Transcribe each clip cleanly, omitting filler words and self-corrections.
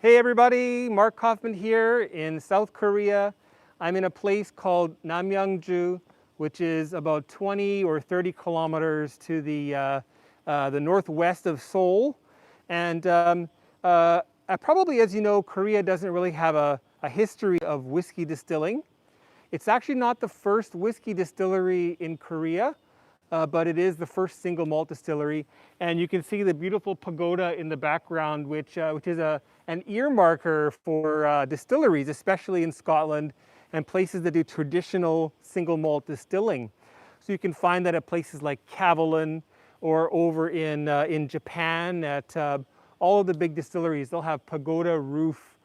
Hey everybody, Mark Kaufman here in South Korea. I'm in a place called Namyangju, which is about 20 or 30 kilometers to the northwest of Seoul. And probably, as you know, Korea doesn't really have a history of whiskey distilling. It's actually not the first whiskey distillery in Korea, but it is the first single malt distillery. And you can see the beautiful pagoda in the background, which is an ear marker for distilleries, especially in Scotland and places that do traditional single malt distilling. So you can find that at places like Kavalan or over in Japan at all of the big distilleries. They'll have pagoda roof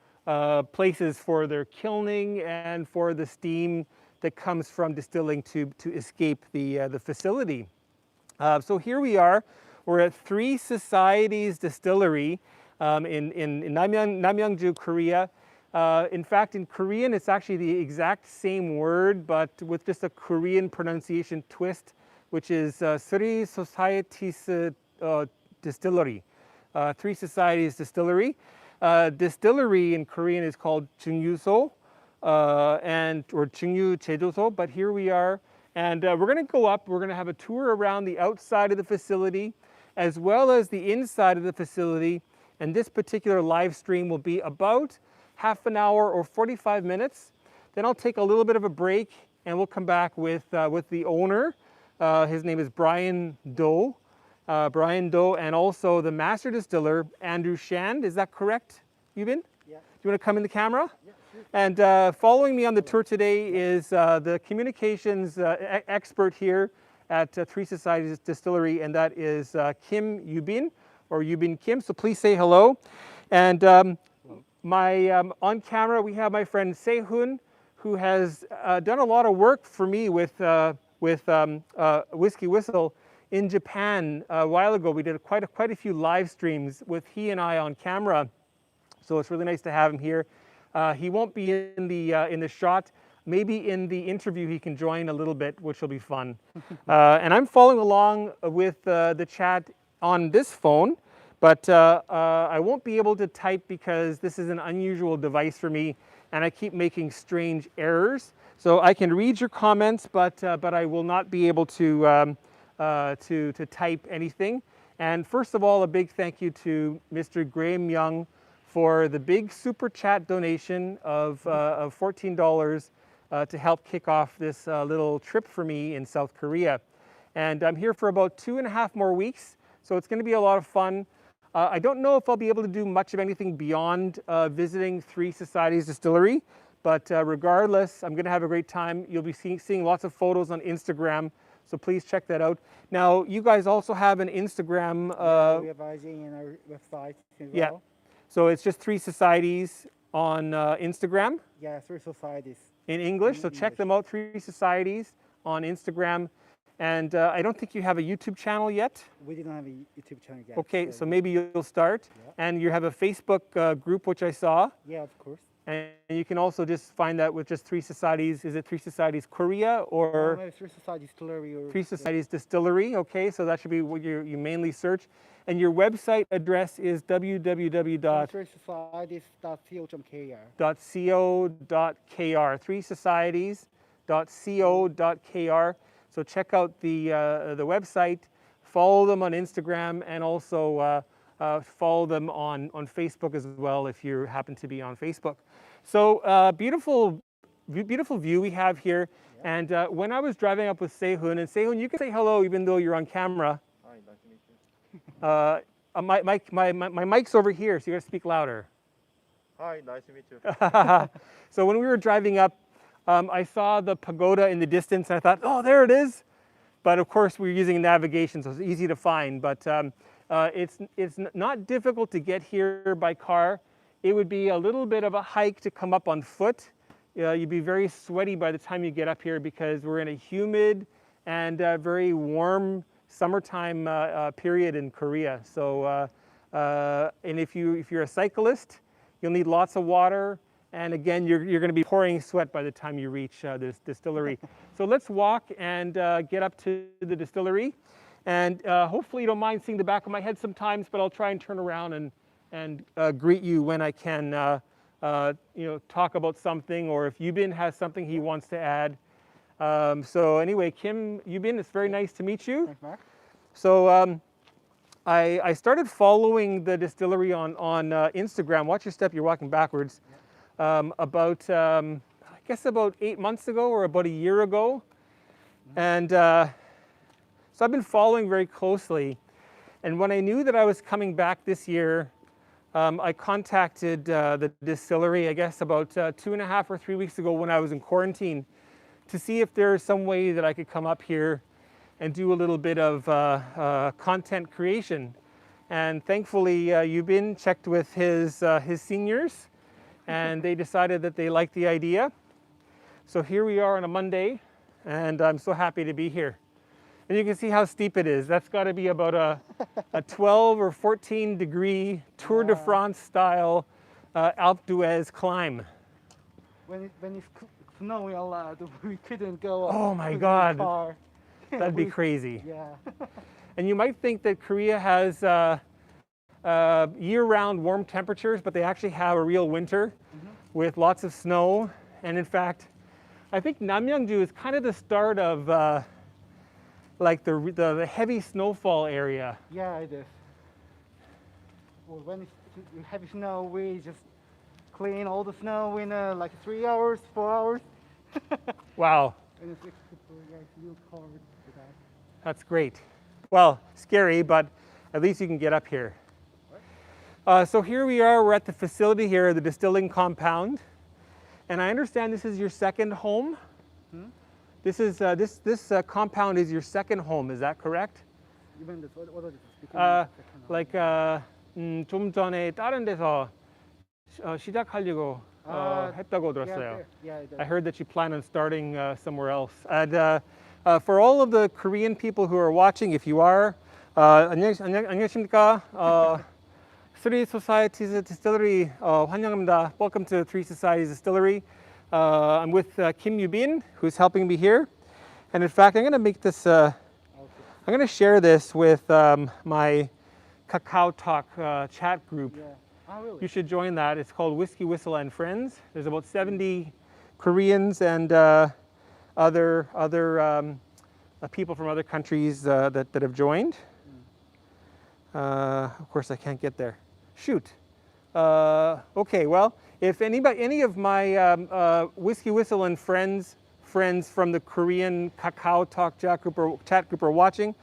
places for their kilning and for the steam that comes from distilling to escape the facility. So here we are. We're at Three Societies Distillery in Namyangju, Korea. In fact, in Korean, it's actually the exact same word, but with just a Korean pronunciation twist, which is Three Societies Distillery. Three Societies Distillery. Distillery in Korean is called 중유소. Or Chungyu Chejoso, but here we are, and we're going to go up. We're going to have a tour around the outside of the facility, as well as the inside of the facility. And this particular live stream will be about half an hour or 45 minutes. Then I'll take a little bit of a break, and we'll come back with the owner. His name is Brian Do, and also the master distiller, Andrew Shand. Is that correct, Yubin? Yeah. Do you want to come in the camera? Yeah. And following me on the tour today is the communications expert here at Three Societies Distillery, and that is Kim Yubin, or Yubin Kim. So please say hello. And on camera we have my friend Sehun, who has done a lot of work for me with WhiskyWhistle in Japan a while ago. We did quite a few live streams with he and I on camera. So it's really nice to have him here. He won't be in the shot. Maybe in the interview he can join a little bit, which will be fun. And I'm following along with the chat on this phone, but I won't be able to type because this is an unusual device for me, and I keep making strange errors. So I can read your comments, but I will not be able to type anything. And first of all, a big thank you to Mr. Graham Young for the big super chat donation of $14 to help kick off this little trip for me in South Korea. And I'm here for about 2.5 more weeks, so it's going to be a lot of fun. I don't know if I'll be able to do much of anything beyond visiting Three Societies Distillery, but regardless, I'm going to have a great time. You'll be seeing lots of photos on Instagram, so please check that out. Now, you guys also have an Instagram. We have IG in our website as well. Yeah. So it's just Three Societies on Instagram? Yeah, Three Societies. In English, so check them out, Three Societies on Instagram. And I don't think you have a YouTube channel yet? We don't have a YouTube channel yet. Okay, so maybe you'll start. Yeah. And you have a Facebook group, which I saw. Yeah, of course. And you can also just find that with just Three Societies. Is it Three Societies Korea or? No, Three Societies Distillery. Or Three Societies Distillery, okay, so that should be what you mainly search. And your website address is www.threesocieties.co.kr. threesocieties.co.kr. So check out the website, follow them on Instagram, and also follow them on Facebook as well if you happen to be on Facebook. So beautiful view we have here. Yeah. And when I was driving up with Sehun, and Sehun, you can say hello even though you're on camera. Hi, nice to meet you. My mic's over here, so you gotta speak louder. Hi, nice to meet you. So when we were driving up, I saw the pagoda in the distance, and I thought, oh, there it is. But of course, we're using navigation, so it's easy to find. But it's not difficult to get here by car. It would be a little bit of a hike to come up on foot. You'd be very sweaty by the time you get up here because we're in a humid and very warm summertime period in Korea. So, and if you're a cyclist, you'll need lots of water. And again, you're going to be pouring sweat by the time you reach this distillery. So let's walk and get up to the distillery. And hopefully you don't mind seeing the back of my head sometimes, but I'll try and turn around and greet you when I can, talk about something, or if Yubin has something he wants to add. So anyway, Kim Yubin, it's very nice to meet you. Thanks, Mark. So I started following the distillery on Instagram. Watch your step, you're walking backwards. About, I guess about 8 months ago or about a year ago. And so I've been following very closely. And when I knew that I was coming back this year, I contacted the distillery, I guess about 2.5 or 3 weeks ago when I was in quarantine, to see if there's some way that I could come up here and do a little bit of content creation. And thankfully, Yubin checked with his seniors, and they decided that they liked the idea. So here we are on a Monday, and I'm so happy to be here. And you can see how steep it is. That's got to be about a 12 or 14 degree Tour de France style Alpe d'Huez climb. When it's snowing a lot, we couldn't go up. Oh my with the God. car. That'd be crazy. Yeah. And you might think that Korea has year-round warm temperatures, but they actually have a real winter with lots of snow. And in fact, I think Namyeongju is kind of the start of like the heavy snowfall area. Yeah, it is. Well, when it's heavy snow, we just clean all the snow in like 3 hours, 4 hours. Wow, And it's real cold with that. that's great. Well, scary, but at least you can get up here. So here we are, we're at the facility here, the distilling compound. And I understand this is your second home? This is this compound is your second home, is that correct? Even this, what is this? Like 좀 전에 다른 데서 시작하려고 했다고 들었어요. Yeah, I heard that you plan on starting somewhere else. And for all of the Korean people who are watching, if you are, 안녕하십니까? Three Societies Distillery 환영합니다. Welcome to Three Societies Distillery. I'm with Kim Yubin, who's helping me here. And in fact, I'm going to make this, I'm going to share this with my Kakao Talk chat group. Yeah. Oh, really? You should join that. It's called WhiskyWhistle and Friends. There's about 70 Koreans and other people from other countries that have joined. Of course, I can't get there. Shoot. Okay, well, if any of my WhiskyWhistle and friends from the Korean Kakao Talk chat group are watching,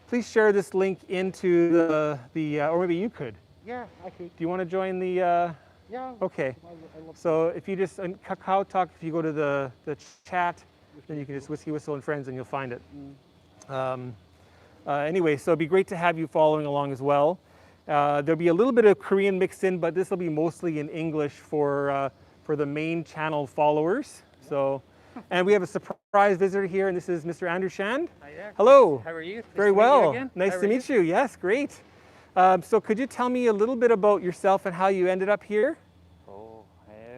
please share this link into the or maybe you could. Yeah, I could. Do you want to join the? Yeah. Okay. I love So if you just on Kakao Talk, if you go to the chat, then you can just WhiskyWhistle and Friends, and you'll find it. Anyway, so it'd be great to have you following along as well. There'll be a little bit of Korean mixed in, but this will be mostly in English for the main channel followers. So, and we have a surprise visitor here, and this is Mr. Andrew Shand. Hi there. Hello. How are you? Nice Very to meet well. you again. Nice How to are meet you. Yes, great. So could you tell me a little bit about yourself and how you ended up here? Oh,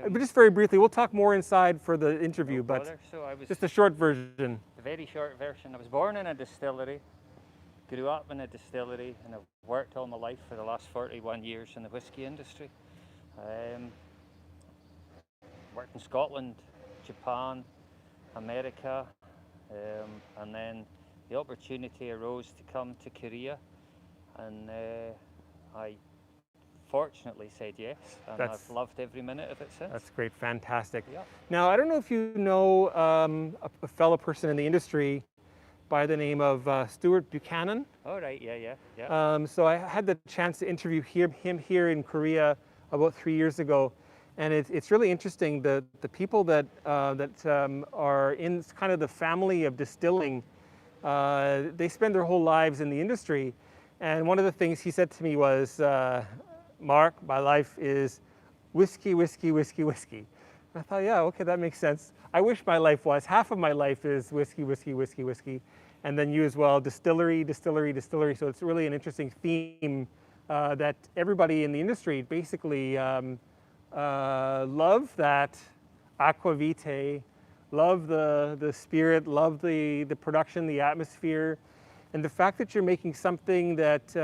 But just very briefly, we'll talk more inside for the interview, no but bother. So I was just a short version. a very short version. I was born in a distillery, grew up in a distillery, and I've worked all my life for the last 41 years in the whisky industry. Worked in Scotland, Japan, America, and then the opportunity arose to come to Korea, and I fortunately said yes, and I've loved every minute of it since. That's great, fantastic. Yeah. Now, I don't know if you know a fellow person in the industry by the name of Stuart Buchanan. Oh, right, yeah. So I had the chance to interview him here in Korea about 3 years ago, and it's really interesting. The people that are in kind of the family of distilling, they spend their whole lives in the industry, and one of the things he said to me was, Mark, my life is whiskey, whiskey, whiskey, whiskey. I thought, yeah, okay, that makes sense. I wish my life was. Half of my life is whiskey, whiskey, whiskey, whiskey. And then you as well, distillery, distillery, distillery. So it's really an interesting theme that everybody in the industry basically love that aqua vitae, love the spirit, love the production, the atmosphere. And the fact that you're making something that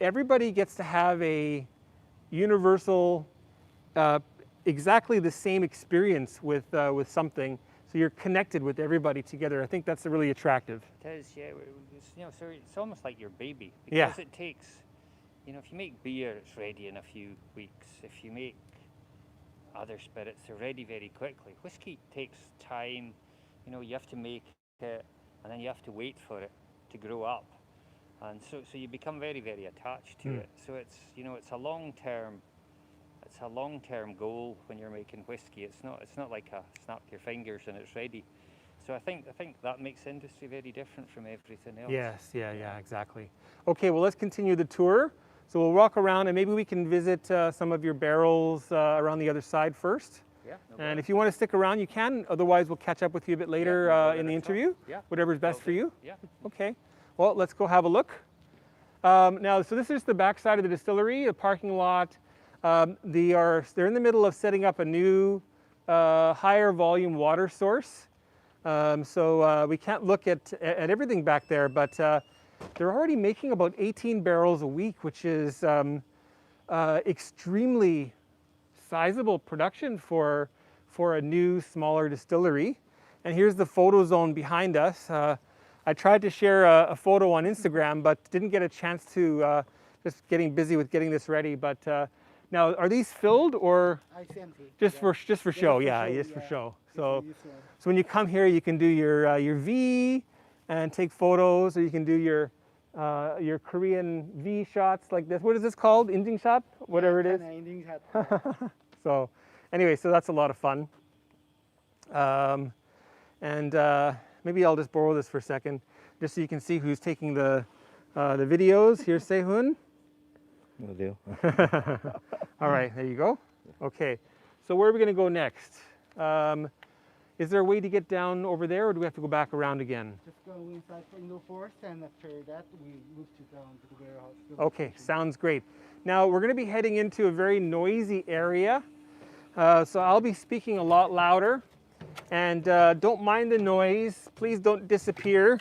everybody gets to have a universal, exactly the same experience with something. So you're connected with everybody together. I think that's really attractive. It is, yeah. It's, you know, so it's almost like your baby because Yeah. it takes, you know, if you make beer, it's ready in a few weeks. If you make other spirits, they're ready very quickly. Whiskey takes time. You know, you have to make it, and then you have to wait for it to grow up, and so you become very, very attached to it. So it's, you know, it's a long-term goal when you're making whiskey. It's not like a snap your fingers and it's ready. So I think that makes industry very different from everything else. Yes, yeah, exactly. Okay, well, let's continue the tour. So we'll walk around and maybe we can visit some of your barrels around the other side first. Yeah. And if you want to stick around, you can. Otherwise, we'll catch up with you a bit later in the interview. Yeah. Whatever's best for you. Yeah. Okay. Well, let's go have a look. Now, so this is the back side of the distillery, a parking lot. They're in the middle of setting up a new higher volume water source. So we can't look at everything back there, but they're already making about 18 barrels a week, which is extremely sizable production for a new, smaller distillery. And here's the photo zone behind us. I tried to share a photo on Instagram, but didn't get a chance to, just getting busy with getting this ready. But now, are these filled or It's empty. just for show? Yeah, Yeah, for show, just for yeah. show. It's So, useful. so when you come here, you can do your V and take photos, or you can do your Korean V shots like this. What is this called? Indian shot? Whatever it is. Kinda Indian hat. So anyway, so that's a lot of fun. Maybe I'll just borrow this for a second, just so you can see who's taking the videos. Here's Sehun. Will do. All right, there you go. Okay, so where are we going to go next? Is there a way to get down over there, or do we have to go back around again? Just go inside for indoor forest, and after that we move down to the warehouse. Okay, sounds great. Now we're going to be heading into a very noisy area, so I'll be speaking a lot louder, and don't mind the noise. Please don't disappear.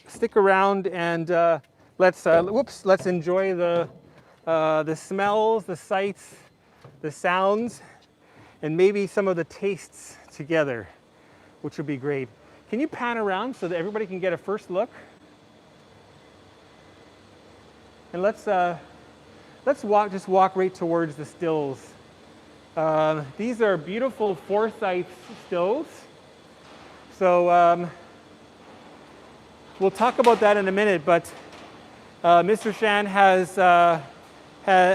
Stick around and let's enjoy the smells, the sights, the sounds, and maybe some of the tastes together, which would be great. Can you pan around so that everybody can get a first look? And let's walk right towards the stills. These are beautiful Forsyth stills. So we'll talk about that in a minute, but Mr. Shan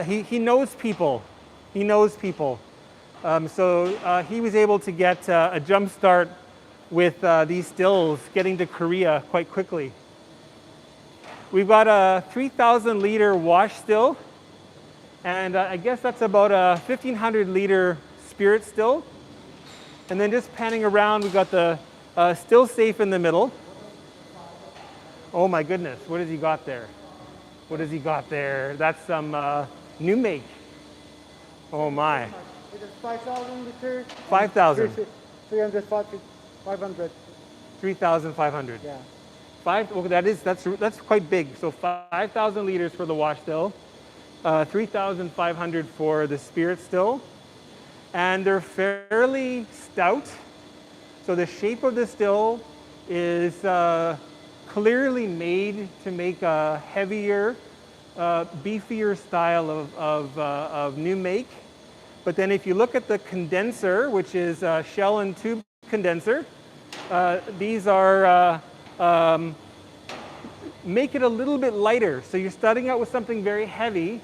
he knows people. He knows people. So he was able to get a jump start with these stills, getting to Korea quite quickly. We've got a 3,000 liter wash still, and I guess that's about a 1,500 liter spirit still. And then just panning around, we've got the still safe in the middle. Oh my goodness, what has he got there? What has he got there? That's some new make. Oh my. It is 5,000 liters. 5,000. 500. 3,500. Yeah. Well, that's quite big. So 5,000 liters for the wash still, 3,500 for the spirit still, and they're fairly stout. So the shape of the still is clearly made to make a heavier, beefier style of new make. But then if you look at the condenser, which is a shell and tube condenser, these are make it a little bit lighter. So you're starting out with something very heavy,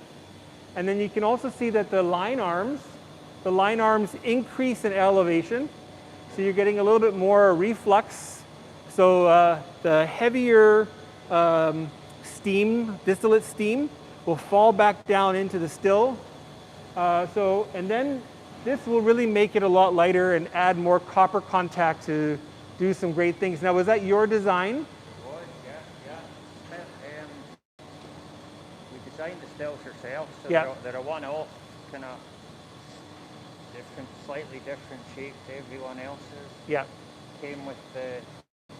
and then you can also see that the line arms increase in elevation. So you're getting a little bit more reflux. So the heavier steam, distillate steam, will fall back down into the still. And then this will really make it a lot lighter and add more copper contact to do some great things. Now, was that your design? Yeah. We designed the stills ourselves, so Yeah. they're a one-off, kind of slightly different shape to everyone else's. Yeah. Came with the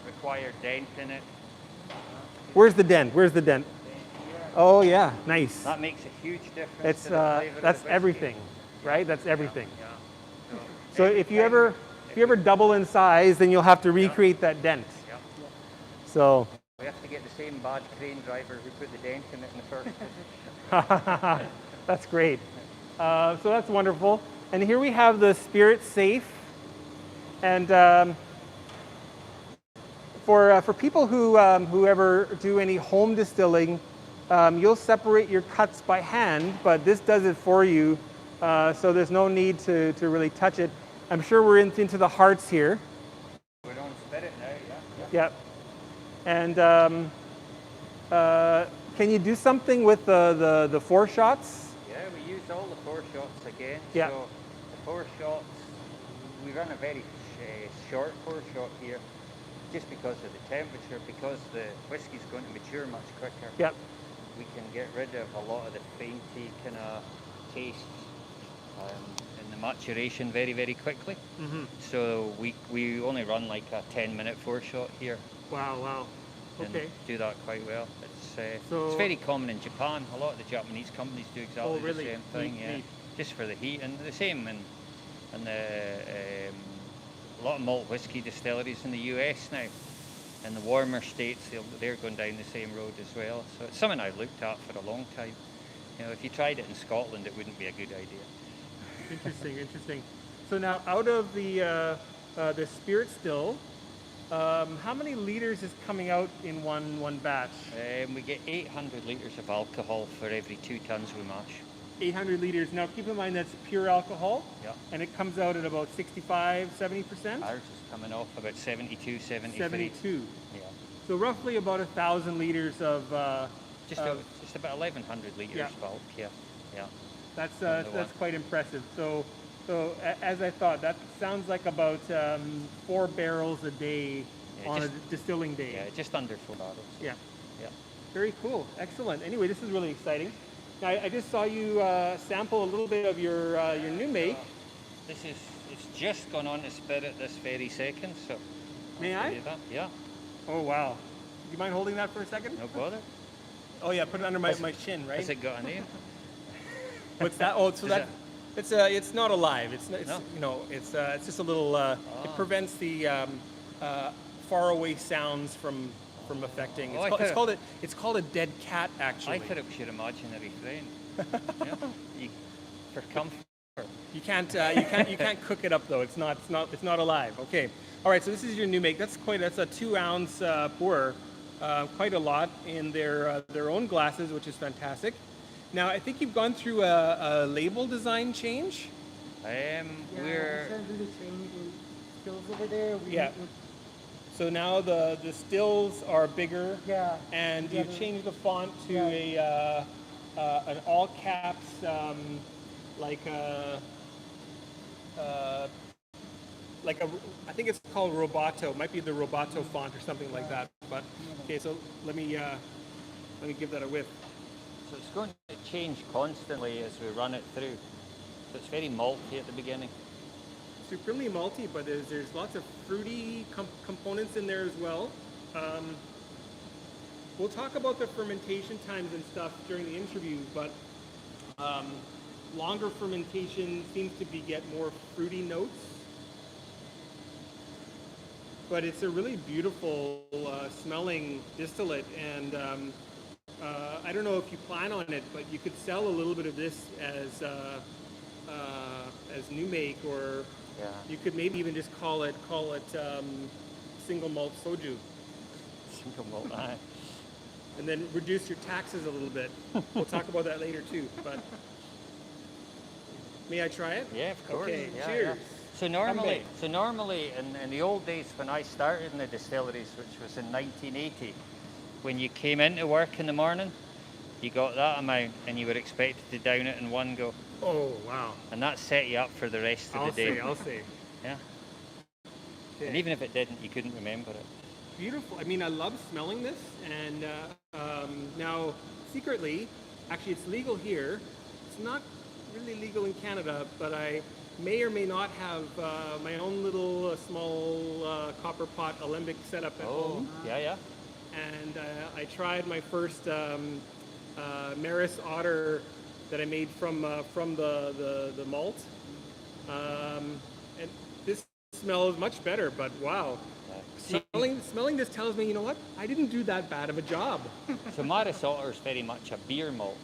required dent in it. Where's the dent? Where's the dent? Then here, Oh yeah, nice. That makes a huge difference. It's to the flavour of the that's whiskey. everything, right? That's everything. Yeah. So if you ever double in size, then you'll have to recreate that dent. Yeah. So We have to get the same bad crane driver who put the dent in it in the first place. that's great. So that's wonderful. And here we have the spirit safe. And for people who ever do any home distilling, you'll separate your cuts by hand, but this does it for you. So there's no need to really touch it. I'm sure we're into the hearts here. We're on spirit now, Yep. And can you do something with the 4 shots? Yeah, we use all the 4 shots again. Yeah. So the 4 shots, we run a very short 4 shot here, just because of the temperature, because the whiskey's going to mature much quicker. Yep. We can get rid of a lot of the fainty kind of taste in the maturation very, very quickly. Mm-hmm. So we only run like a 10-minute 4 shot here. Wow. And Okay. do that quite well. It's So- very common in Japan. A lot of the Japanese companies do exactly really? the same thing. Neat. Just for the heat, and the same in a lot of malt whiskey distilleries in the US now. In the warmer states, they're going down the same road as well. So it's something I've looked at for a long time. You know, if you tried it in Scotland, it wouldn't be a good idea. Interesting. So now, out of the spirit still, how many liters is coming out in one batch? We get 800 litres of alcohol for every 2 tons we mash. 800 liters. Now, keep in mind that's pure alcohol, Yeah. and it comes out at about 65, 70%. Ours is coming off about 72, 73. 72. Yeah. So roughly about 1,000 liters of. Just about 1,100 litres Yeah. bulk, yeah. That's the one. that's quite impressive. So as I thought, that sounds like about 4 barrels a day Yeah, on a just- distilling day. Yeah, just under 4 barrels. Yeah. Yeah. Very cool. Excellent. Anyway, this is really exciting. Now, I just saw you sample a little bit of your new make. It's just gone on to spirit this very second, so. May I'll I? give you that. Yeah, Oh wow. Do you mind holding that for a second? no bother. Oh yeah, put it under my chin, right? Has it got a name? What's that? Oh, so Is that it's not alive. It's No? it's just a little. It prevents the faraway sounds from affecting. Oh, It's called a dead cat actually. I thought it was your imaginary friend. Yeah. For comfort. You can't cook it up though. It's not alive. Okay. All right. So this is your new make. That's a 2-ounce pour. Quite a lot in their own glasses, which is fantastic. Now I think you've gone through a label design change. We're recently changed the skills over there. Yeah. So now the stills are bigger. Yeah. And Yeah, you've changed the font to an all caps I think it's called Roboto. It might be the Roboto font or something like that. But okay, so let me give that a whiff. So it's going to change constantly as we run it through. So it's very malty at the beginning. Supremely malty, but there's lots of fruity components in there as well. We'll talk about the fermentation times and stuff during the interview, but longer fermentation seems to get more fruity notes. But it's a really beautiful smelling distillate, and I don't know if you plan on it, but you could sell a little bit of this as new make, or Yeah. you could maybe even just call it single malt soju, Single malt, aye. and then reduce your taxes a little bit. We'll talk about that later too. But may I try it? Yeah, of course. Okay. Yeah, Cheers. yeah. So normally in the old days when I started in the distilleries, which was in 1980, when you came into work in the morning, you got that amount and you were expected to down it in one go. Oh wow. And that set you up for the rest of the day. I'll say. Yeah. Okay. And even if it didn't, you couldn't remember it. Beautiful. I mean, I love smelling this, and now secretly, actually, it's legal here. It's not really legal in Canada, but I may or may not have my own little small copper pot alembic set up at home. Yeah, yeah. And I tried my first Maris Otter that I made from the malt. And this smells much better, but wow. Smelling this tells me, you know what? I didn't do that bad of a job. So Maris Otter is very much a beer malt,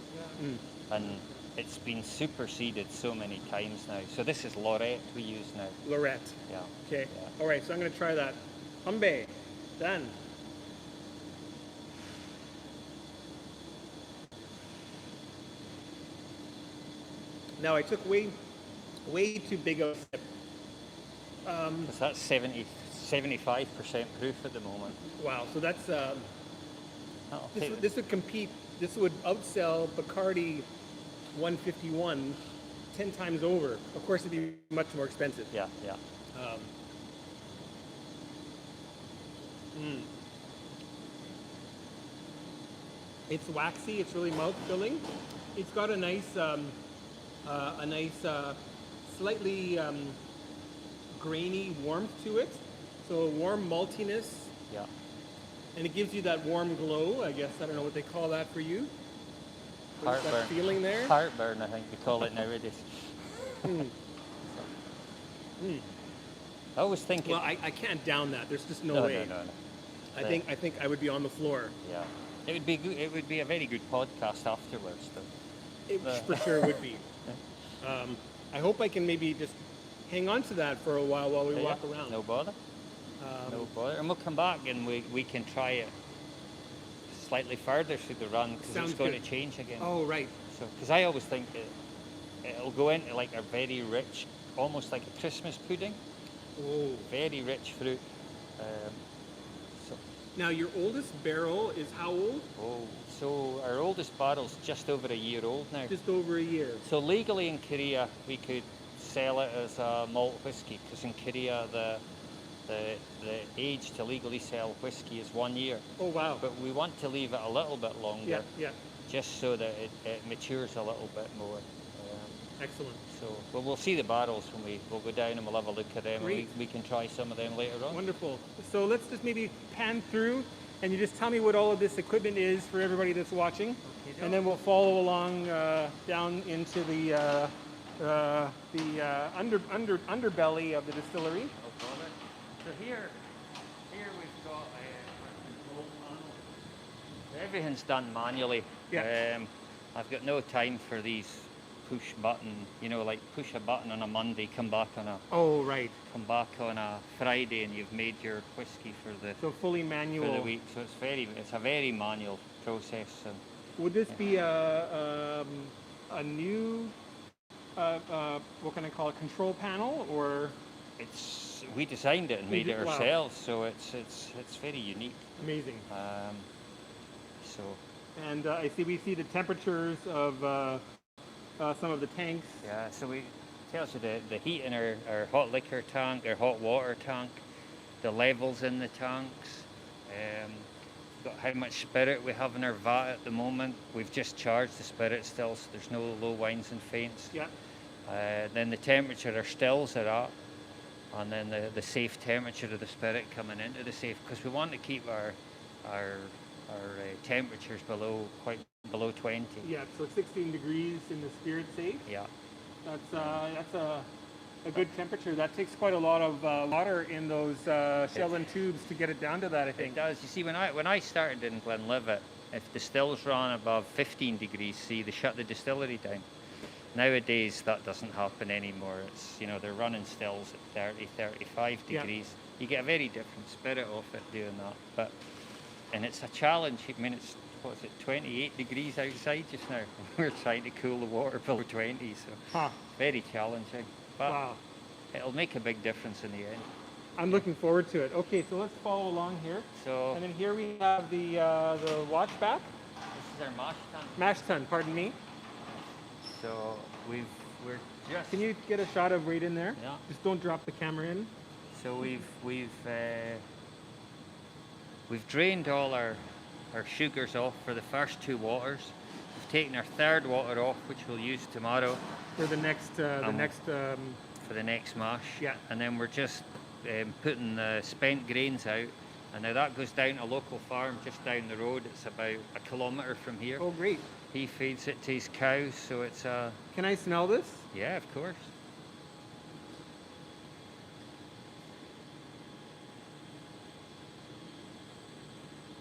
and it's been superseded so many times now. So this is Lorette we use now. Lorette. Yeah. Okay. Yeah. All right, so I'm going to try that. Humbe. Done. Now I took way too big of a sip. 'Cause that's 75% proof at the moment. Wow. So that's That'll take- this would compete. This would outsell Bacardi 151 10 times over. Of course, it'd be much more expensive. Yeah, yeah. It's waxy. It's really mouth filling. It's got a nice, slightly grainy warmth to it. So a warm maltiness, Yeah. and it gives you that warm glow. I guess I don't know what they call that for you. What's that Heartburn. feeling there? Heartburn, I think we call it nowadays. I always think Well, I can't down that. There's just no way. No. I think I would be on the floor. Yeah. It would be good. It would be a very good podcast afterwards, though. It for sure would be. I hope I can maybe just hang on to that for a while we Yeah, walk around. No bother. No bother. And we'll come back and we can try it slightly further through the run because Sounds it's going good. to change again. Oh, right. So, because I always think it'll go into like a very rich, almost like a Christmas pudding, Oh. very rich fruit. So, Now, your oldest barrel is how old? so our oldest barrel's just over a year old now. Just over a year. So legally in Korea, we could sell it as a malt whiskey because in Korea the age to legally sell whiskey is 1 year. Oh, wow. But we want to leave it a little bit longer, Yeah. just so that it matures a little bit more. Excellent. So we'll see the barrels when we'll go down and we'll have a look at them. Great. And we can try some of them later on. Wonderful. So let's just maybe pan through, and you just tell me what all of this equipment is for everybody that's watching, and then we'll follow along down into the underbelly of the distillery. No bother. So here we've got a control panel. Everything's done manually. Yeah. I've got no time for these push button, like push a button on a Monday, come back on a Friday, and you've made your whiskey for the So fully manual. week. So it's a very manual process. And Would this be a new what can I call it, control panel, or we designed it and made it Wow. ourselves, so it's very unique. amazing? So And we see the temperatures of some of the tanks. yeah, so we tells you the heat in our hot liquor tank, our hot water tank, the levels in the tanks, got how much spirit we have in our vat at the moment. We've just charged the spirit still, so there's no low wines and faints. Yeah. Then the temperature our stills are at, and then the safe temperature of the spirit coming into the safe, because we want to keep our temperatures below 20. Yeah, so 16 degrees in the spirit safe. Yeah. That's a good temperature. That takes quite a lot of water in those shell and tubes to get it down to that, I It think. does. You see, when I started in Glenlivet, if the stills ran above 15 degrees C, they shut the distillery down. Nowadays, that doesn't happen anymore. It's, they're running stills at 30, 35 Yeah. degrees. You get a very different spirit off it doing that. And it's a challenge. I mean, it's 28 degrees outside just now. We're trying to cool the water below 20, so Huh. very challenging. But Wow. it'll make a big difference in the end. I'm looking forward to it. Okay, so let's follow along here. So And then here we have the watch back. this is our mash tank. Mash tun, pardon me. So we're just. Can you get a shot of right in there? Yeah. Just don't drop the camera in. So we've drained all our sugars off for the first two waters. We've taken our third water off, which we'll use tomorrow For the next, for the next mash. Yeah. And then we're just putting the spent grains out And now that goes down to a local farm just down the road. It's about a kilometre from here. Oh, great. He feeds it to his cows, so it's a... Can I smell this? Yeah, of course.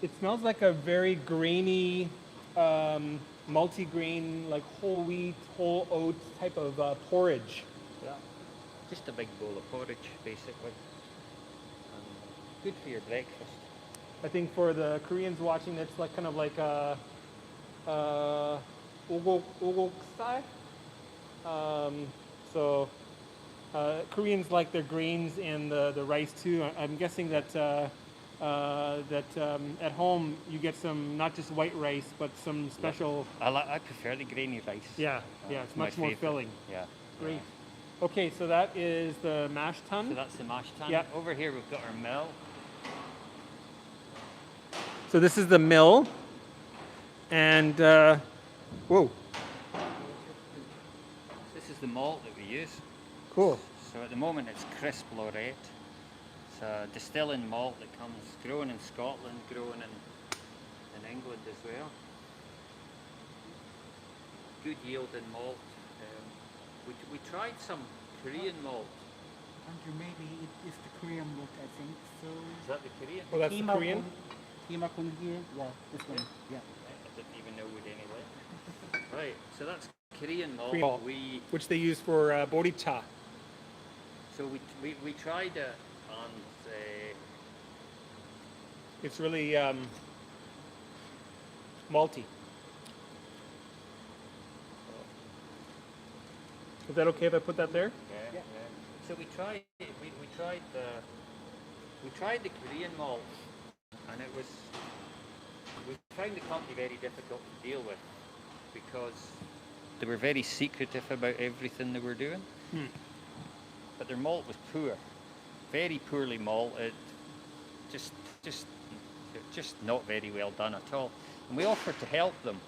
It smells like a very grainy, multi-grain, like whole wheat, whole oats type of porridge. Yeah. Just a big bowl of porridge, basically. Good for your breakfast. I think for the Koreans watching, it's like kind of like a ogoksai. So Koreans like their grains and the rice too. I'm guessing that at home you get some not just white rice but some special. I prefer the grainy rice. Yeah, yeah, it's my much more favourite. filling. Yeah. Great. Yeah. Okay, so that is the mash tun. So that's the mash tun. Yep. Over here we've got our mill. So this is the mill, and whoa, This is the malt that we use. cool. So at the moment it's crisp lorette. It's a distilling malt that comes grown in Scotland, grown in England as well. Good yielding malt. We tried some Korean malt. Andrew, maybe it is the Korean look, I think. So Is that the Korean? Oh, that's the Korean. Kimakun here. Yeah, this one. Yeah. I didn't even know we'd any left. Right, so that's Korean malt. Korean malt. Which they use for boricha. So we tried it and It's really malty. Is that okay if I put that there? yeah. So we tried the Korean malt, and we found the company very difficult to deal with because they were very secretive about everything they were doing. But their malt was poor, very poorly malted, just not very well done at all. And we offered to help them.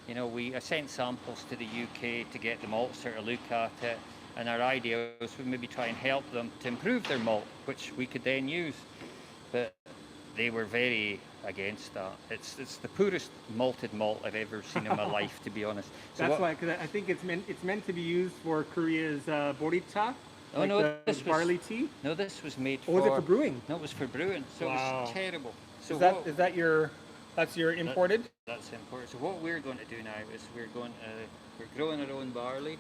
You know, I sent samples to the UK to get the maltster to look at it, and our idea was we maybe try and help them to improve their malt, which we could then use. But they were very against that. It's the poorest malted malt I've ever seen in my life, to be honest. So That's why, because I think it's meant to be used for Korea's boricha. Oh, like no, the this was- barley tea. No, this was made Oh, for... is it for brewing? No, it was for brewing, so it Wow. was terrible. So Is that your imported? That's important. So what we're going to do now is we're growing our own barley,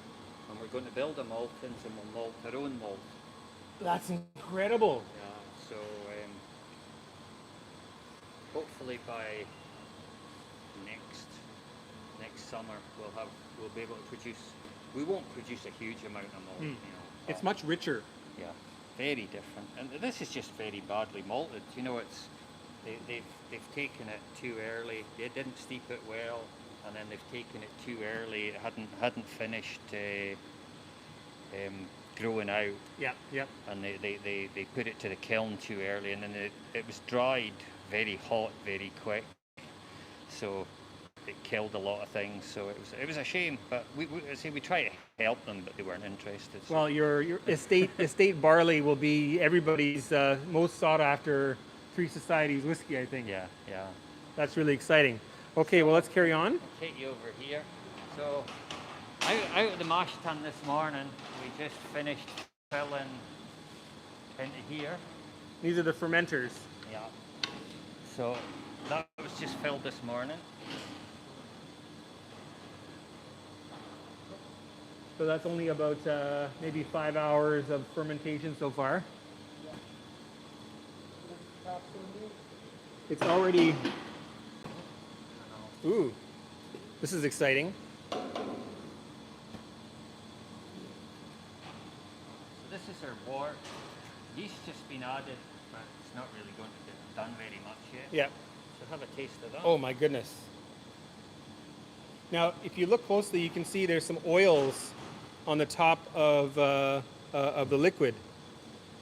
and we're going to build a maltings and we'll malt our own malt. That's incredible. Yeah. So hopefully by next summer we'll be able to produce. We won't produce a huge amount of malt. You know, It's but- much richer. Yeah, very different. And this is just very badly malted. You know, they've taken it too early. They didn't steep it well, and then they've taken it too early. It hadn't finished growing out, Yeah. and they put it to the kiln too early, and then it was dried very hot very quick. So it killed a lot of things. So it was a shame. But we tried to help them, but they weren't interested. So. Well, your estate barley will be everybody's most sought after Three Societies whiskey, I think. Yeah. That's really exciting. Okay, well, let's carry on. I'll take you over here. So, out of the mash tun this morning, we just finished filling into here. These are the fermenters. Yeah. So, that was just filled this morning. So that's only about maybe 5 hours of fermentation so far. It's already... Ooh, this is exciting. So, this is our wort. Yeast just been added, but it's not really going to get done very much yet. Yeah. So, have a taste of that. Oh my goodness. Now, if you look closely, you can see there's some oils on the top of the liquid.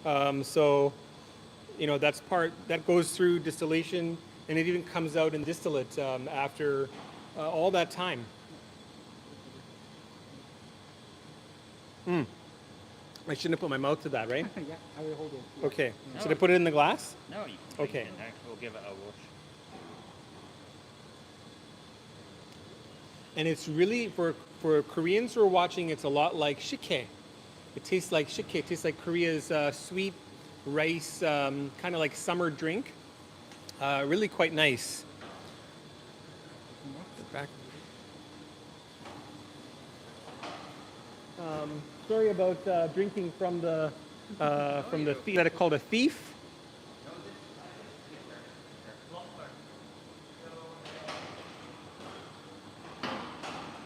So, you know, that goes through distillation, and it even comes out in distillate after all that time. I shouldn't have put my mouth to that, right? Yeah, I will hold it. Yeah. Okay. No. Should I put it in the glass? No, you can Okay. take it now. We'll give it a wash. And it's really, for Koreans who are watching, it's a lot like shike. It tastes like shike. It tastes like Korea's sweet rice, kind of like summer drink. Really quite nice. Back. Sorry about drinking from the thief. That called a thief.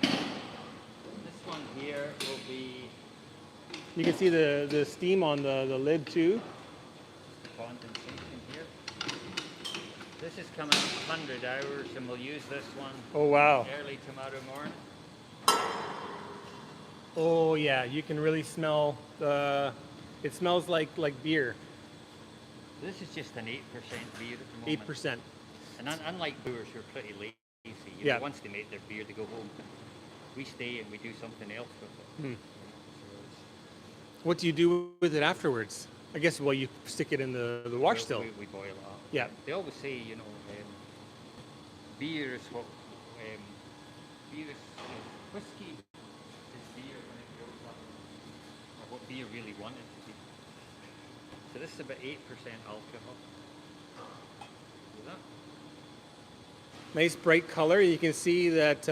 This one here will be You can see the steam on the lid too. the condensation here. This is coming 100 hours, and we'll use this one Oh wow. early tomorrow morning. Oh yeah, you can really smell the. It smells like beer. This is just an 8% beer at the moment. 8%. And unlike brewers who are pretty lazy, you Yeah. know, once they make their beer, they go home. We stay and we do something else with it. What do you do with it afterwards? I guess well you stick it in the wash still. We boil it up. Yeah. They always say, you know, beer is what beer is whiskey is beer when it grows up, or what beer really wanted to be. So this is about 8% alcohol. See that? Nice bright color. You can see that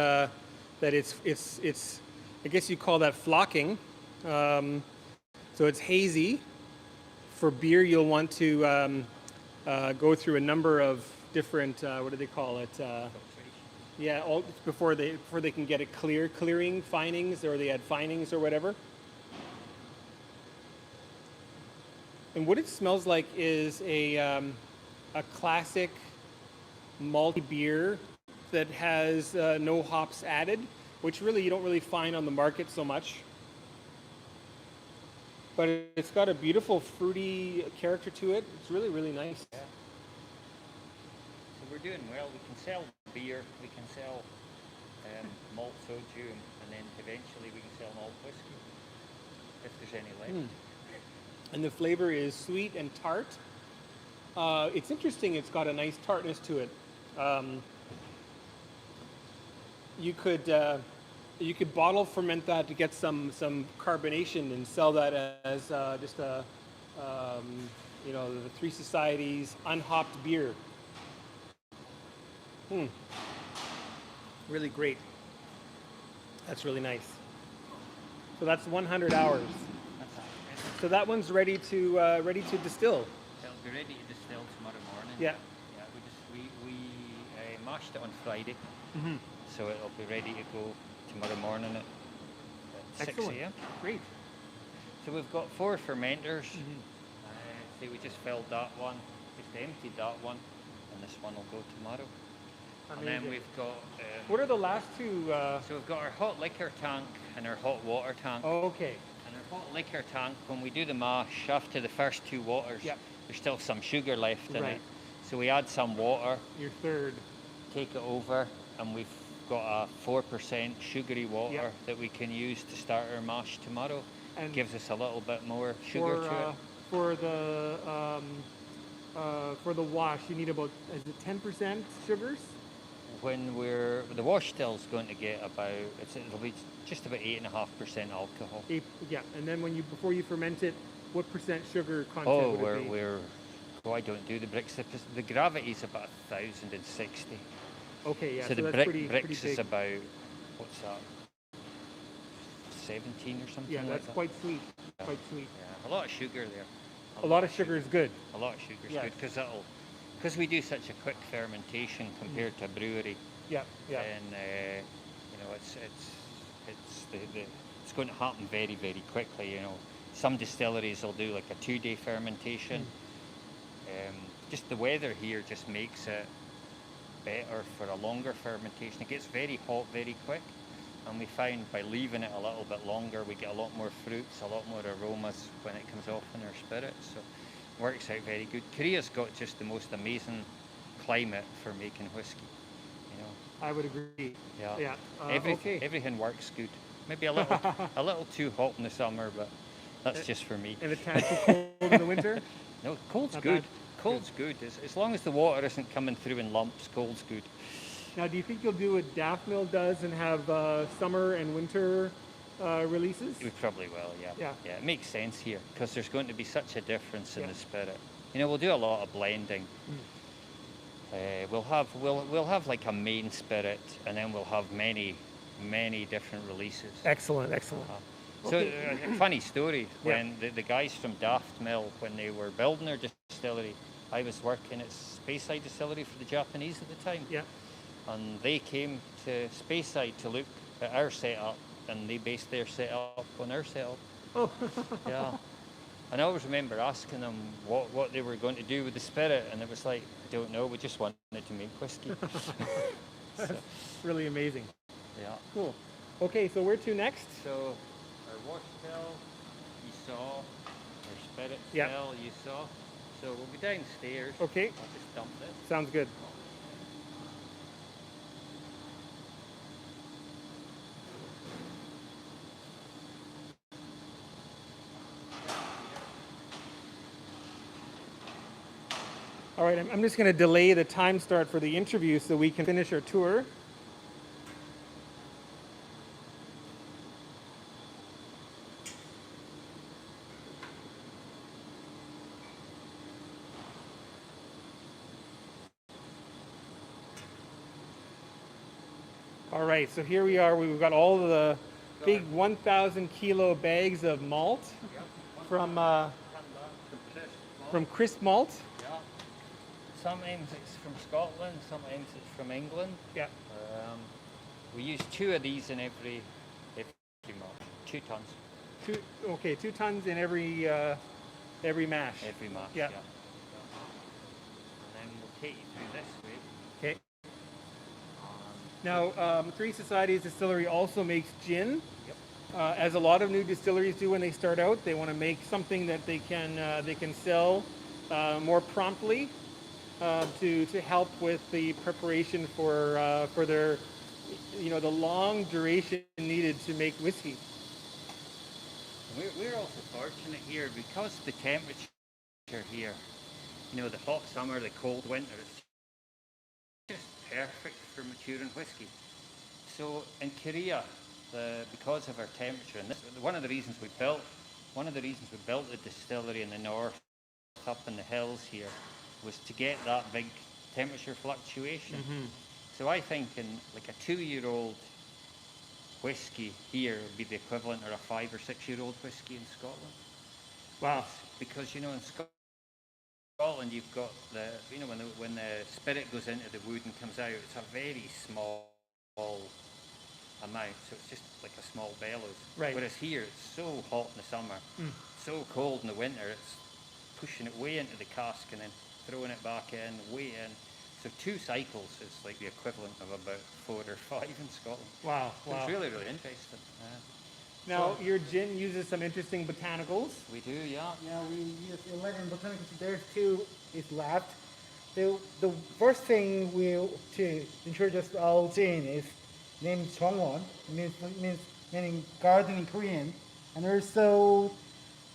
that it's I guess you call that flocking. So it's hazy. For beer, you'll want to go through a number of different what do they call it? Yeah, all before they can get it clearing finings, or they add finings or whatever. And what it smells like is a classic malty beer that has no hops added, which really you don't really find on the market so much. But it's got a beautiful fruity character to it. It's really, really nice. Yeah. So we're doing well. We can sell beer, we can sell malt soju, and then eventually we can sell malt whiskey if there's any left. And the flavor is sweet and tart. It's interesting. It's got a nice tartness to it. You could bottle ferment that to get some carbonation and sell that as just a the Three Societies unhopped beer. Really great. That's really nice. So that's 100 hours. That's all. So that one's ready to distill. It'll be ready to distill tomorrow morning. Yeah. Yeah. We mashed it on Friday, so it'll be ready to go tomorrow morning at 6 Excellent. a.m. Great. So we've got 4 fermenters. See, we just filled that one, just emptied that one, and this one will go tomorrow. And then Amazing. we've got. What are the last two? So we've got our hot liquor tank and our hot water tank. Oh, okay. And our hot liquor tank, when we do the mash, after the first 2 waters, Yep. there's still some sugar left in Right. it. So we add some water, Your third. take it over, and we've got a 4% sugary water Yep. that we can use to start our mash tomorrow. And Gives us a little bit more sugar to it. For the wash, you need about, is it 10% sugars? When the wash still's going to get about, it'll be just about 8.5% alcohol. Yeah, and then before you ferment it, what percent sugar content Oh, would it be? I don't do the bricks. The gravity's about 1,060. Okay, yeah. So the that's pretty bricks big. is about, what's that? 17 or something. Yeah, like that's that. quite sweet. Quite sweet. Yeah, a lot of sugar there. A lot of sugar is good. A lot of sugar is Yes. good because we do such a quick fermentation compared to a brewery. Yeah, yeah. And it's going to happen very, very quickly. You know, some distilleries will do like a 2-day fermentation. Just the weather here just makes it better for a longer fermentation. It gets very hot very quick, and we find by leaving it a little bit longer, we get a lot more fruits, a lot more aromas when it comes off in our spirits. So it works out very good. Korea's got just the most amazing climate for making whiskey. You know, I would agree. yeah. Yeah. Everything works good. Maybe a little too hot in the summer, but That's just for me. And it's not too cold in the winter? No, cold's Not good. bad. Cold's good. As long as the water isn't coming through in lumps, cold's good. Now, do you think you'll do what Daft Mill does and have summer and winter releases? We probably will, yeah. Yeah. It makes sense here because there's going to be such a difference in Yeah. the spirit. You know, we'll do a lot of blending. We'll have like a main spirit, and then we'll have many different releases. Excellent, excellent. So Okay. a funny story, Yeah. when the guys from Daft Mill, when they were building their distillery, I was working at Speyside Distillery for the Japanese at the time. Yeah. And they came to Speyside to look at our setup, and they based their setup on our setup. Oh, Yeah. And I always remember asking them what they were going to do with the spirit, and it was like, I don't know, we just wanted to make whiskey. So, really amazing. yeah. Cool. Okay, so where to next? So our wash still, you saw. Our spirit Yeah. still, you saw. So we'll be downstairs. Okay, I'll just dump this. sounds good. All right, I'm just going to delay the time start for the interview so we can finish our tour. All right, so here we are. We've got all of the big 1,000 kilo bags of malt from crisp malt. Yeah. Sometimes it's from Scotland, sometimes it's from England. Yeah. We use 2 of these in every month. 2 tons 2 tons in every mash. every month. Yeah. And then we'll take you through this way. Okay. Now, Three Societies Distillery also makes gin. Yep. As a lot of new distilleries do when they start out, they want to make something that they can sell more promptly to help with the preparation for their, the long duration needed to make whiskey. We're also fortunate here because the temperature here, the hot summer, the cold winter, it's just perfect for maturing whiskey. So in Korea, because of our temperature, and this one of the reasons we built the distillery in the north, up in the hills here, was to get that big temperature fluctuation. Mm-hmm. So I think in like a 2-year-old whiskey here would be the equivalent of a 5 or 6-year-old whiskey in Scotland. Wow. Because in Scotland you've got when the spirit goes into the wood and comes out, it's a very small amount, so it's just like a small bellows. Right. Whereas here it's so hot in the summer, so cold in the winter, it's pushing it way into the cask and then throwing it back in, way in. So 2 cycles is like the equivalent of about 4 or 5 in Scotland. Wow. So Wow. it's really, really interesting. Now, your gin uses some interesting botanicals. We do, yeah. Yeah, we use 11 botanicals. There's 2 is left. The first thing to introduce our gin is named Chongwon. Meaning garden in Korean. And also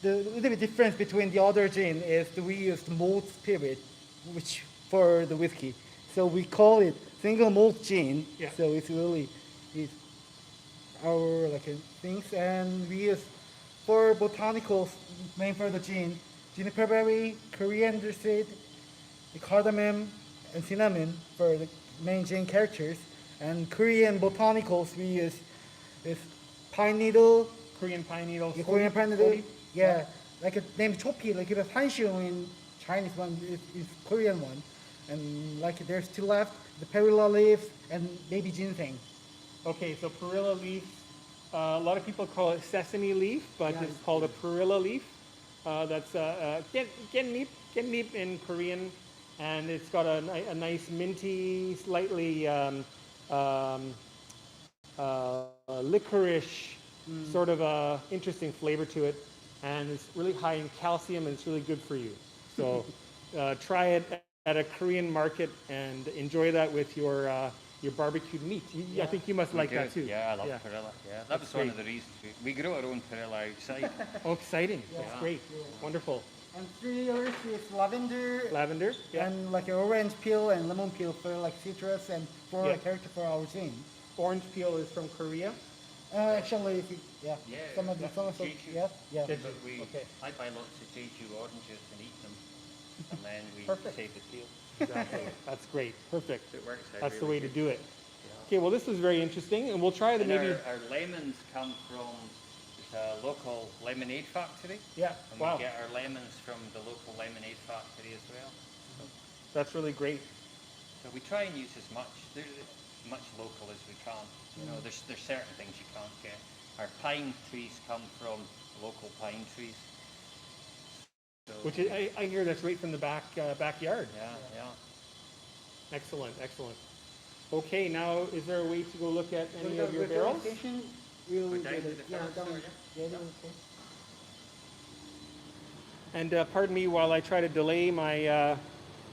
the little bit difference between the other gin is that we use malt spirit, which for the whiskey. So we call it single malt gin. Yeah. So it's our things, and we use 4 botanicals main for the gin: juniper berry, coriander seed, the cardamom, and cinnamon for the main gin characters. And Korean botanicals we use is pine needle, Korean pine needle. the Korean pine needle, 40? yeah, like a named chopi, like a hanshu in Chinese one is Korean one, and like there's 2 left: the Perilla Leaf and maybe ginseng. Okay, so Perilla leaf. A lot of people call it sesame leaf, but Yeah. it's called a Perilla leaf. That's genmip in Korean, and it's got a nice minty, slightly licorice sort of interesting flavor to it, and it's really high in calcium and it's really good for you. So try it at a Korean market and enjoy that with your your barbecued meat. I Yeah. think you must We like do. that too. Yeah, I love Yeah. Perilla. Yeah, that That's was one great. of the reasons we grow our own Perilla outside. Oh, exciting. That's Yeah. great. Wonderful. And 3 years is lavender Lavender. Yeah. and like an orange peel and lemon peel for like citrus and for Yeah. a character for our gin. Orange peel is from Korea. Actually, if you, yeah, Yeah, some of the yeah. some of the, Jeju. yeah, yeah. Jeju. But we, Okay. I buy lots of Jeju oranges and eat them, and then we Perfect. save the peel. Exactly. That's great. Perfect. So it works out That's the really way to good. do it. Yeah. Okay, well, this was very interesting, and we'll try to And maybe. our lemons come from the local lemonade factory. Yeah. And Wow. we get our lemons from the local lemonade factory as well. That's really great. So we try and use as much local as we can. You know, there's certain things you can't get. Our pine trees come from local pine trees. So, Which is, I hear that's right from the backyard. yeah, yeah. Excellent. Excellent. Okay, now is there a way to go look at any So of your the barrels? fermentation, we'll We're down get to it. the Yeah, first down. store, Yeah, okay. And pardon me while I try to delay my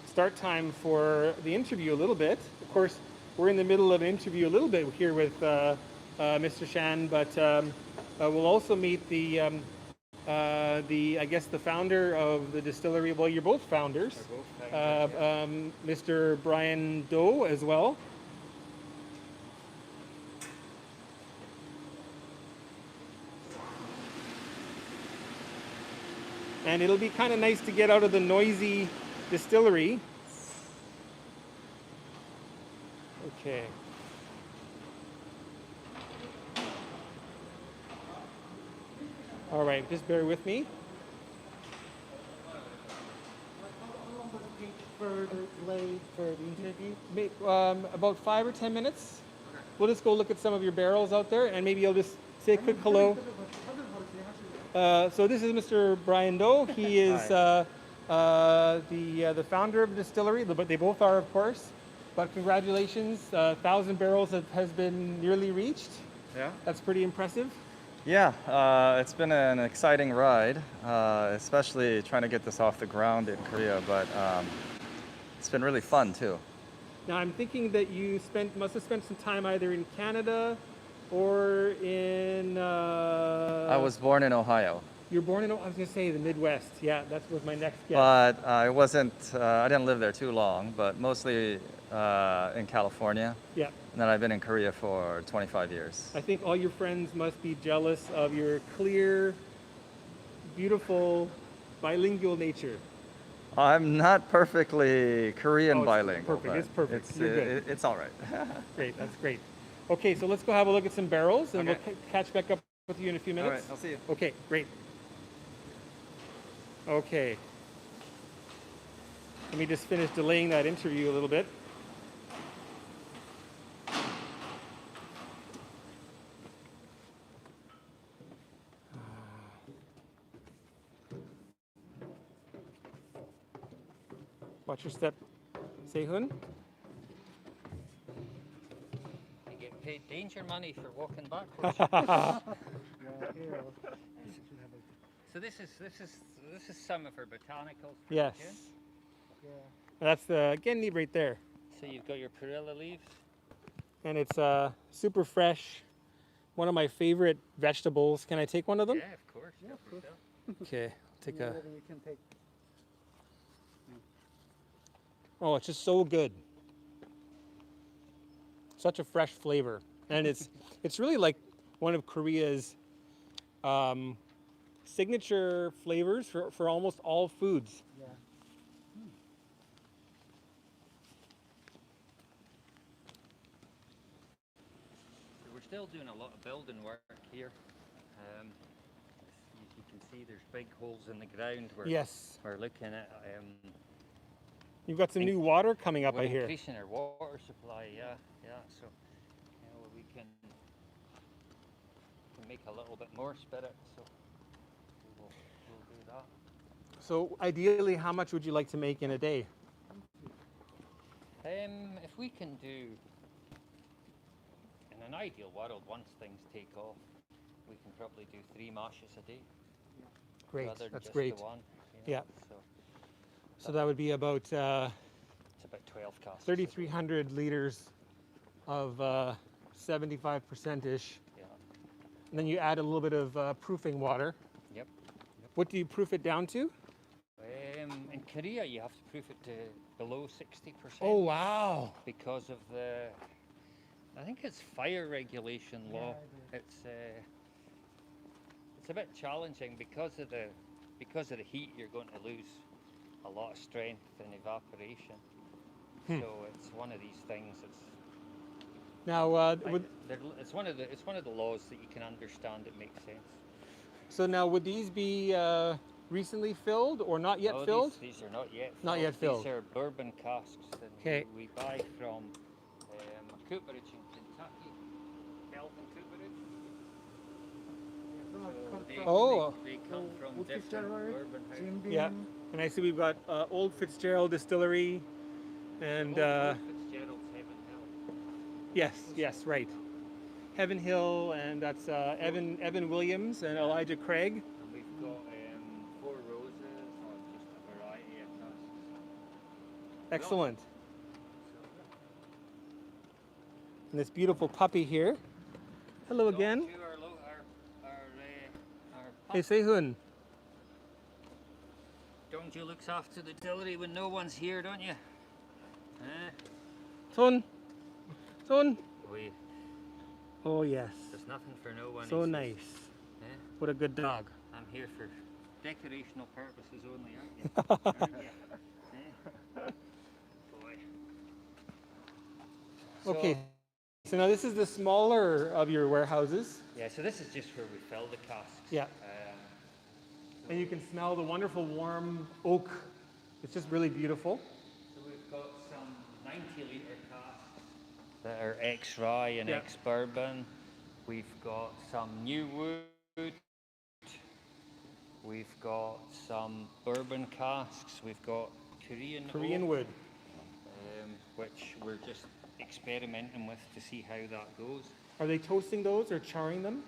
start time for the interview a little bit. Of course, we're in the middle of an interview a little bit here with Mr. Shan, but we'll also meet the I guess the founder of the distillery. Well, you're both founders, We're both founders, Mr. Brian Doe as well. And it'll be kind of nice to get out of the noisy distillery. Okay. All right, just bear with me. How long does it take for the delay for the interview? About 5 or 10 minutes. We'll just go look at some of your barrels out there, and maybe you'll just say a quick hello. So this is Mr. Brian Doe. He is the founder of the distillery, but they both are, of course. But congratulations, 1,000 barrels has been nearly reached. Yeah. That's pretty impressive. Yeah, it's been an exciting ride, especially trying to get this off the ground in Korea, but it's been really fun too. Now I'm thinking that you must have spent some time either in Canada or in. I was born in Ohio, You're born in. I was going to say the Midwest. Yeah, that was my next guess. but I didn't live there too long, but mostly in California. Yeah, And then I've been in Korea for 25 years. I think all your friends must be jealous of your clear, beautiful, bilingual nature. I'm not perfectly Korean Oh, it's bilingual. perfect. but It's perfect. It's, You're good. it's all right. Great, that's great. Okay, so let's go have a look at some barrels, and Okay. we'll catch back up with you in a few all right, minutes. I'll see you. Okay, great. Okay. Let me just finish delaying that interview a little bit. Watch your step, Sehun. You get paid danger money for walking backwards. So this is some of our botanicals. for the Yes. gin. That's the Genni right there. So you've got your Perilla leaves. And it's super fresh. One of my favorite vegetables. Can I take one of them? Yeah, of course. Yeah, of course. Okay, I'll take a. You can take. Oh, it's just so good. Such a fresh flavor, and it's really like one of Korea's signature flavors for almost all foods. Yeah. So we're still doing a lot of building work here. You can see there's big holes in the ground. Yes, We're looking at you've got some new water coming up, we're I hear. increasing our water supply. Yeah. So we can make a little bit more spirit. So we'll do that. So ideally, how much would you like to make in a day? If we can do, in an ideal world, once things take off, we can probably do 3 mashes a day. Great, rather than that's just great. The one, Yeah. So So that would be about it's about 12 casks. 3,300 liters of 75%-ish. Yeah. And then you add a little bit of proofing water. Yep. What do you proof it down to? In Korea, you have to proof it to below 60%. Oh, wow. Because of the, I think it's fire regulation law. It's a bit challenging because of the heat. You're going to lose a lot of strength in evaporation. So it's one of these things. Now, It's one of the laws that you can understand. It makes sense. so now would these be recently filled or not yet No, filled? These are not yet filled. Not yet filled. These are bourbon casks that Okay. we buy from a cooperage in Kentucky, Kelvin Cooperage. Oh. They come from Whiskey different Distillery, bourbon houses. Jim Yeah. Beam. And I see we've got Old Fitzgerald Distillery and Old Fitzgerald's Heaven Hill. yes, right. Heaven Hill, and that's Evan Williams and Elijah Craig. And we've got Four Roses, or just a variety of casks. Excellent. And this beautiful puppy here. Hello again. Talk to our Hey, pup. Sehun. Don't you looks after the distillery when no one's here, don't you? Son. Son. We, Oh, yes. there's nothing for no one. So he says. nice. Eh? What a good dog. I'm here for decorational purposes only, aren't you? Eh? Boy. Okay. So now this is the smaller of your warehouses. Yeah, so this is just where we fill the casks. Yeah. And you can smell the wonderful warm oak. It's just really beautiful. So we've got some 90-litre casks that are ex-rye and Yeah. ex-bourbon. We've got some new wood. We've got some bourbon casks. We've got Korean oak, Wood. which we're just experimenting with to see how that goes. Are they toasting those or charring them?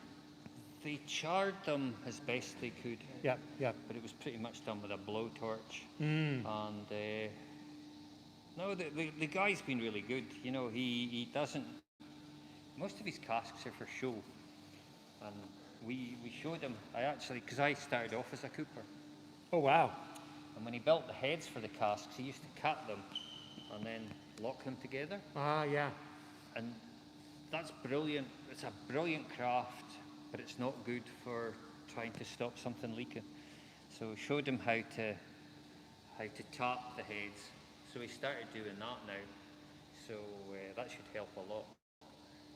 They charred them as best they could, Yeah, yeah. but it was pretty much done with a blowtorch. Mm. And no, the guy's been really good. You know, he doesn't. Most of his casks are for show, and we showed him. Because I started off as a cooper, Oh, wow. and when he built the heads for the casks, he used to cut them and then lock them together, Ah, yeah. and that's brilliant. It's a brilliant craft, but it's not good for trying to stop something leaking. So we showed him how to tap the heads. So he started doing that now. So that should help a lot.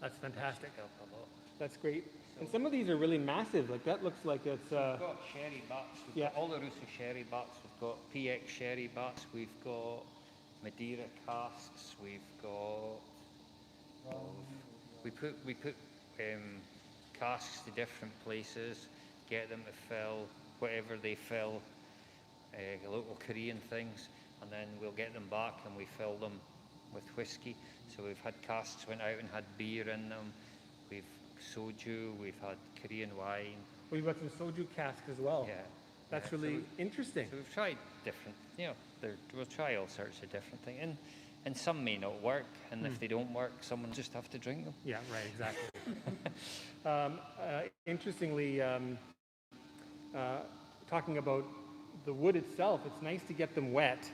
That's fantastic. Help a lot. That's great. And some of these are really massive. Like that looks like it's. We've got sherry butts. We've Yeah. got Oloroso sherry butts. We've got PX sherry butts. We've got Madeira casks. We've got. We put casks to different places, get them to fill whatever they fill, local Korean things, and then we'll get them back and we fill them with whiskey. So we've had casks went out and had beer in them. We've soju. We've had Korean wine. We've got some soju casks as well. Yeah. That's yeah, really so interesting. so we've tried different, we'll try all sorts of different things. And some may not work, and if they don't work, someone just have to drink them. Yeah, right, exactly. Interestingly, talking about the wood itself, it's nice to get them wet.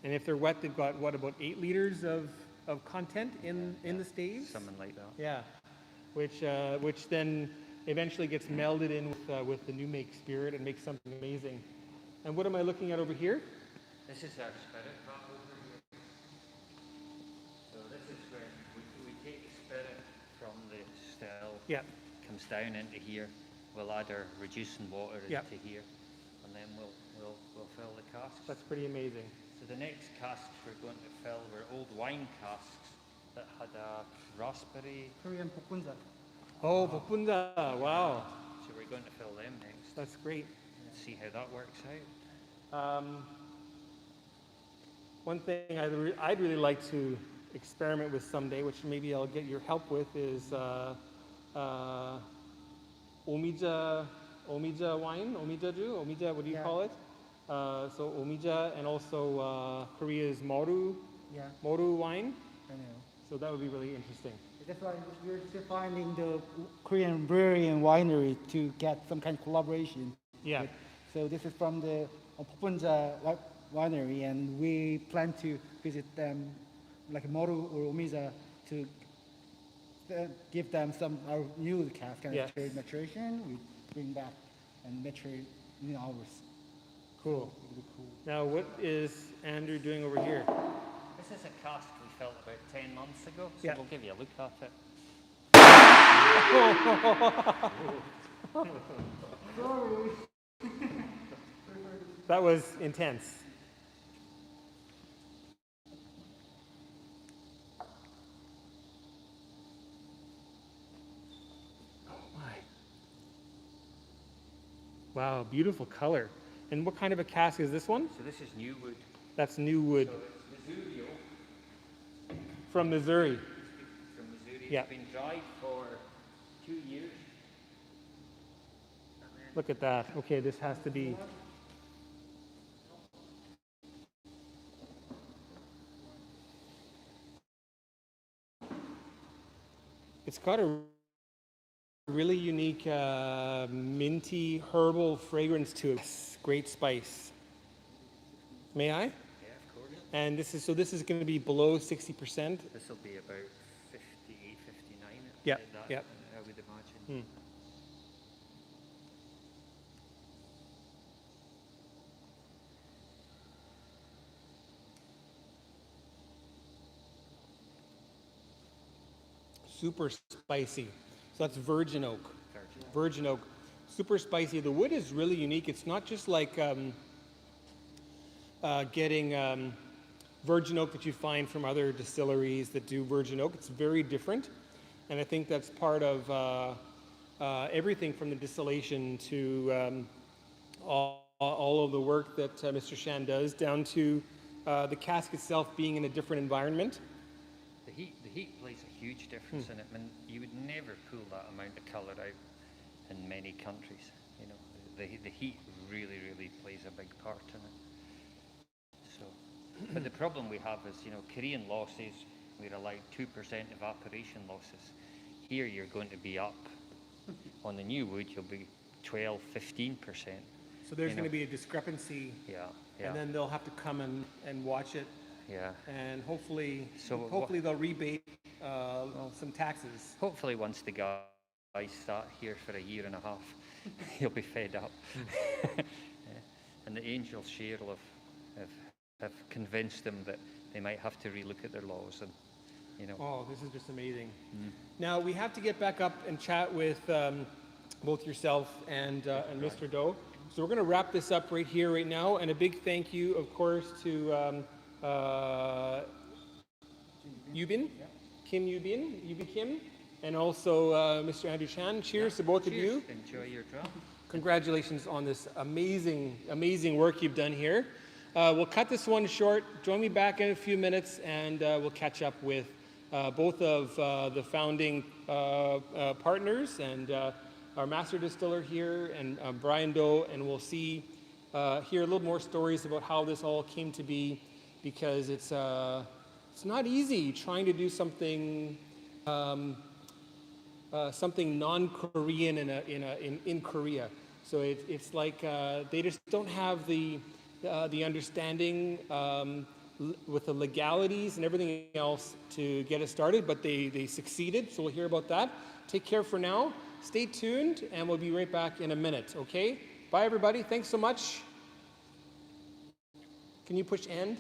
And if they're wet, they've got, what, about 8 liters of content in the staves? Something like that. Yeah, which then eventually gets melded in with the new make spirit and makes something amazing. And what am I looking at over here? This is our spirit vat over here. So this is where we take the spirit from the still, Yeah, comes down into here. We'll add our reducing water Yeah. into here, and then we'll fill the casks. that's pretty amazing. So the next casks we're going to fill were old wine casks that had a raspberry. Korean 복분자. Oh, Bokbunda, wow, So we're going to fill them next. that's great. See how that works out. One thing I'd really like to experiment with someday, which maybe I'll get your help with, is Omija wine, Omija, what do you Yeah. call it? So Omija, and also Korea's Moru Yeah, wine. I know. So that would be really interesting. That's why we're still finding the Korean brewery and winery to get some kind of collaboration. Yeah. So this is from the Popunja winery, and we plan to visit them, like Moru or Omiza, to give them some our new cask kind Yeah. of maturation. We bring back and mature in ours. Cool. Really cool. Now, what is Andrew doing over here? This is a cask we filled about 10 months ago, so Yeah. we'll give you a look at it. That was intense. Oh my. Wow, beautiful color. And what kind of a cask is this one? So this is new wood. That's new wood So it's Missouri from Missouri. from Missouri. Yeah. It's been dried for 2 years. Look at that. Okay, this has to be. It's got a really unique minty herbal fragrance to it. Yes, great spice. May I? Yeah, of course. And this is going to be below 60%. This will be about 58, 59. Yeah, like that, yeah. I would imagine. Super spicy. So that's virgin oak. Virgin. Virgin oak, super spicy. The wood is really unique. It's not just like getting virgin oak that you find from other distilleries that do virgin oak. It's very different, and I think that's part of everything from the distillation to all of the work that Mr. Shan does, down to the cask itself being in a different environment. The heat plays a huge difference in it. I mean, you would never pull that amount of colour out in many countries. You know, the heat really, really plays a big part in it. So, but the problem we have is, you know, Korean losses, we're allowed 2% evaporation losses. Here you're going to be up. On the new wood, you'll be 12, 15%. So there's You going to know. be a discrepancy, Yeah, yeah, and then they'll have to come and watch it, yeah. and hopefully So they'll rebate some taxes. Hopefully once the guys start here for a year and a half, he'll be fed up. Yeah. And the Angels share have convinced them that they might have to relook at their laws, and you know. Oh, this is just amazing. Now we have to get back up and chat with both yourself and Mr. Doe. So we're going to wrap this up right here, right now, and a big thank you, of course, to Yubin, Kim Yubin Kim, and also Mr. Andrew Chan. Cheers to both of you. Enjoy your drum. Congratulations on this amazing, amazing work you've done here. We'll cut this one short. Join me back in a few minutes, and we'll catch up with both of the founding partners and our master distiller here, and Brian Doe, and we'll hear a little more stories about how this all came to be, because it's not easy trying to do something something non-Korean in Korea. So it's like they just don't have the understanding with the legalities and everything else to get us started, but they succeeded. So we'll hear about that. Take care for now. Stay tuned, and we'll be right back in a minute. Okay? Bye, everybody. Thanks so much. Can you push end?